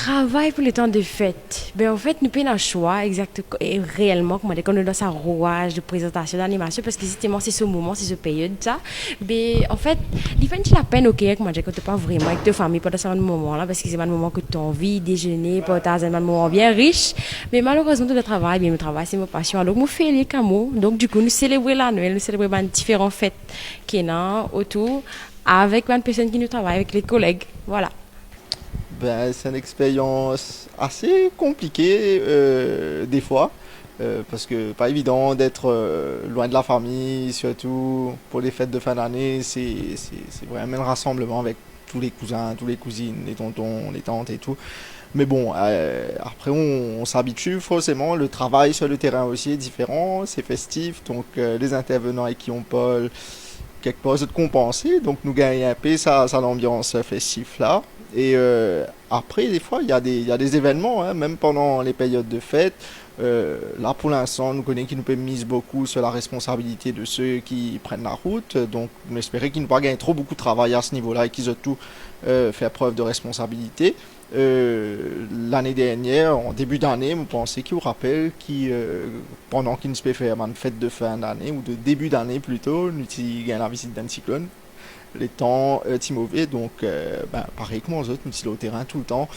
travail pour le temps de fête. Ben, en fait, nous payons un choix exactement et réellement, comment dire, quand nous dans sa rouage de présentation d'animation, parce que justement, c'est ce moment, c'est ce période, ça. Ben, en fait, il fait la peine, ok, comment dire, quand tu pas vraiment avec ta famille pendant ce moment-là, parce que c'est un moment que tu as envie de déjeuner, partager un moment bien riche. Mais malheureusement, tout le travail, bien, le travail, c'est ma passion. Alors, nous faisons les camos. Donc, du coup, nous célébrons la Noël, nous célébrons différentes fêtes qui sont autour avec une personne qui nous travaille, avec les collègues. Voilà. Ben, c'est une expérience assez compliquée des fois, parce que pas évident d'être loin de la famille, surtout pour les fêtes de fin d'année, c'est vraiment le rassemblement avec tous les cousins, tous les cousines, les tontons, les tantes et tout. Mais bon, après on s'habitue forcément, le travail sur le terrain aussi est différent, c'est festif, donc les intervenants avec qui on parle, quelque part c'est de compenser, donc nous gagnons un peu ça l'ambiance festive là. Et après, des fois, il y a des événements, hein, même pendant les périodes de fête. Là, pour l'instant, nous connaissons qui nous peut mise beaucoup sur la responsabilité de ceux qui prennent la route. Donc, on espérait qu'ils n'ont pas gagné trop beaucoup de travail à ce niveau-là et qu'ils ont tout fait preuve de responsabilité. L'année dernière, en début d'année, vous pensez qui vous rappelle qui, pendant qu'ils ne se peut faire une fête de fin d'année ou de début d'année plutôt, nous avons la visite d'un cyclone les temps mauvais, donc ben, pareil que moi, nous autres, nous sommes au terrain tout le temps,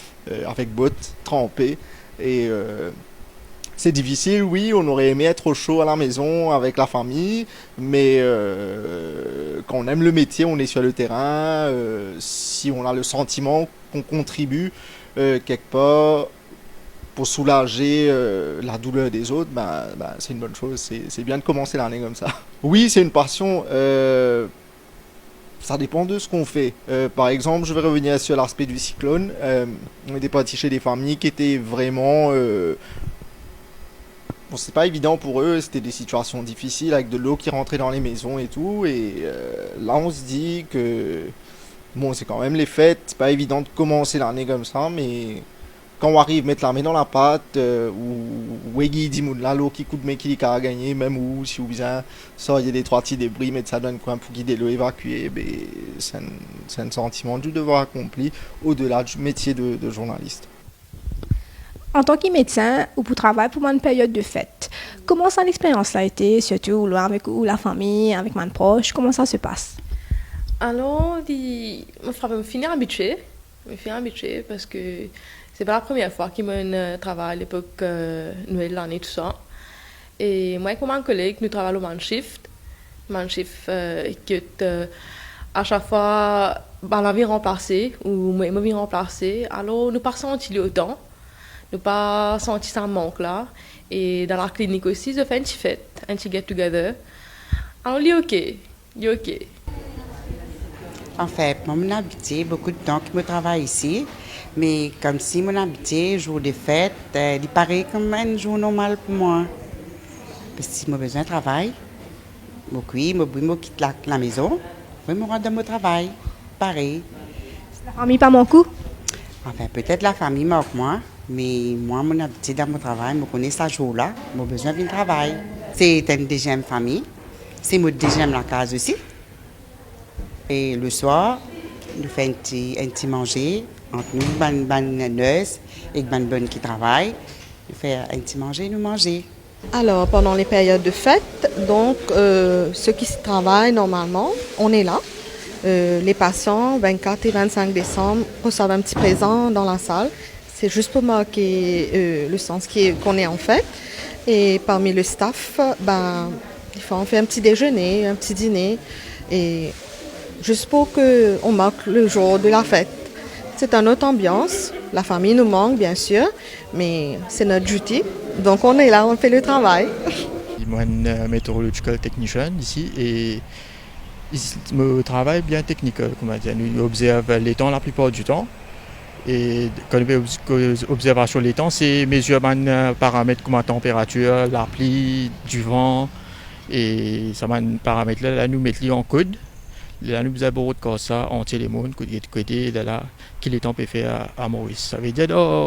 avec bottes trempées, et c'est difficile, oui, on aurait aimé être au chaud à la maison avec la famille, mais quand on aime le métier, on est sur le terrain, si on a le sentiment qu'on contribue quelque part pour soulager la douleur des autres, ben, c'est une bonne chose, c'est bien de commencer l'année comme ça. Oui, c'est une passion. Ça dépend de ce qu'on fait. Par exemple, je vais revenir sur l'aspect du cyclone. On était parti chez des familles qui étaient vraiment... bon, c'est pas évident pour eux, c'était des situations difficiles avec de l'eau qui rentrait dans les maisons et tout. Et là, on se dit que... Bon, c'est quand même les fêtes, c'est pas évident de commencer l'année comme ça, mais quand on arrive à mettre la main dans la pâte, ou Wegi dit la l'eau qui coûte mais qui a gagné, même ou si vous besoin ça, il y a des trois petits débris, mais ça donne quoi pour guider l'eau évacuée, ben, c'est un sentiment du devoir accompli au-delà du métier de journaliste. En tant que médecin ou pour travailler pour une période de fête, comment ça l'expérience a été, surtout là, avec ou la famille, avec mes proches, comment ça se passe? Alors, me finir habitué. Me finir habitué parce que c'est pas la première fois qu'il me travaille à l'époque Noël, l'année, tout ça. Et moi, comme un collègue, nous travaillons au shift. Shift qui à chaque fois, bah, la vie remplacée, ou moi, ma vie remplacée. Alors, nous pas senti autant. Nous pas senti ça manque là. Et dans la clinique aussi, je fais une petite fête, un petit get-together. Alors, il est OK. Il est OK. En fait, moi, mon habitué, beaucoup de temps que je travaille ici, mais comme si mon habitué, jour de fête, il paraît comme un jour normal pour moi. Parce que si j'ai besoin de travail, je quitte la maison, je me rends dans mon travail, pareil. La famille pas mon coup? Enfin, peut-être la famille manque moi, mais moi, mon habitué dans mon travail, je connais ça jour-là, j'ai besoin de travail. C'est une deuxième famille, c'est mon deuxième la case aussi. Et le soir, nous faisons un petit manger entre nous, bonne nurse et bonne qui travaille. Nous faisons un petit manger, nous manger. Alors, pendant les périodes de fête, donc, ceux qui travaillent normalement, on est là. Les patients, 24 et 25 décembre, reçoivent un petit présent dans la salle. C'est juste pour marquer le sens qu'on est en fête. Et parmi le staff, on fait un petit déjeuner, un petit dîner. Et juste pour qu'on marque le jour de la fête. C'est une autre ambiance. La famille nous manque, bien sûr, mais c'est notre duty. Donc on est là, on fait le travail. Je suis un meteorological technician ici et mon travail bien technique. Comment dire, nous observons les temps la plupart du temps. Et quand on observation des temps, c'est mesurer les paramètres comme la température, la pluie, du vent. Et ça va paramètres là, nous mettons en code. Là, nous avons comme ça, on tient les mots, côté là, qui les temps peut faire à Maurice. Ça veut dire,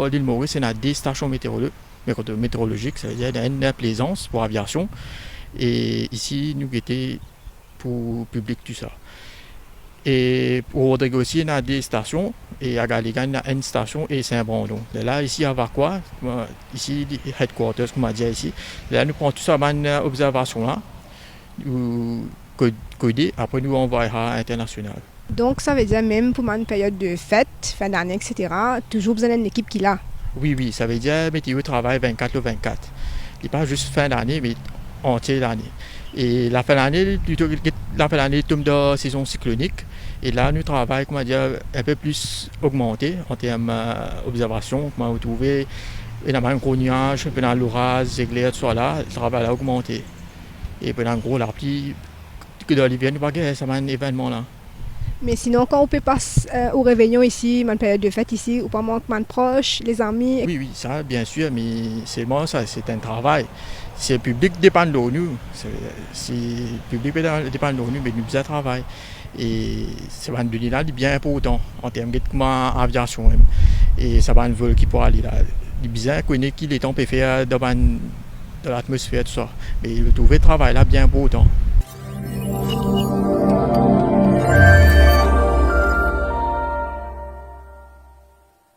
l'île Maurice, il y a des stations météorologiques, ça veut dire une plaisance pour aviation. Et ici, nous étions pour public tout ça. Et pour Rodrigo aussi, il y a des stations. Et à Galigan, il y a une station et Saint-Brandon. Là, ici, à Vacois, ici, les headquarters, comme on dit ici. Là, nous prenons tout ça en observation là. Codé, après nous envoyera à l'international. Donc, ça veut dire même pour une période de fête, fin d'année, etc., toujours besoin d'une équipe qui l'a. Oui, ça veut dire météo travaille 24 le 24. Il n'est pas juste fin d'année, mais entière l'année. Et la fin d'année, plutôt la fin d'année tombe dans la saison cyclonique. Et là, nous travaillons, comment dire, un peu plus augmenté en termes d'observation. Comment vous trouvez, il y a un gros nuage, il y a l'orage, les éclairs, tout ça là, le travail a augmenté. Et puis, en gros, la pluie, que dans l'hiver, nous pas ça un événement là. Mais sinon, quand on peut passer au réveillon ici, une période de fête ici, ou pas manquement de proches, les amis. Oui, ça, bien sûr, mais seulement ça, c'est un travail. Si le public dépend de nous, si le public dépend de nous, mais nous faisons un travail. Et ça va nous donner là bien important en termes d'aviation. Et ça va nous vol qui pourra aller là. Il est bizarre qu'on ait qui les temps peut faire dans l'atmosphère, tout ça. Mais il trouver le travail là bien important.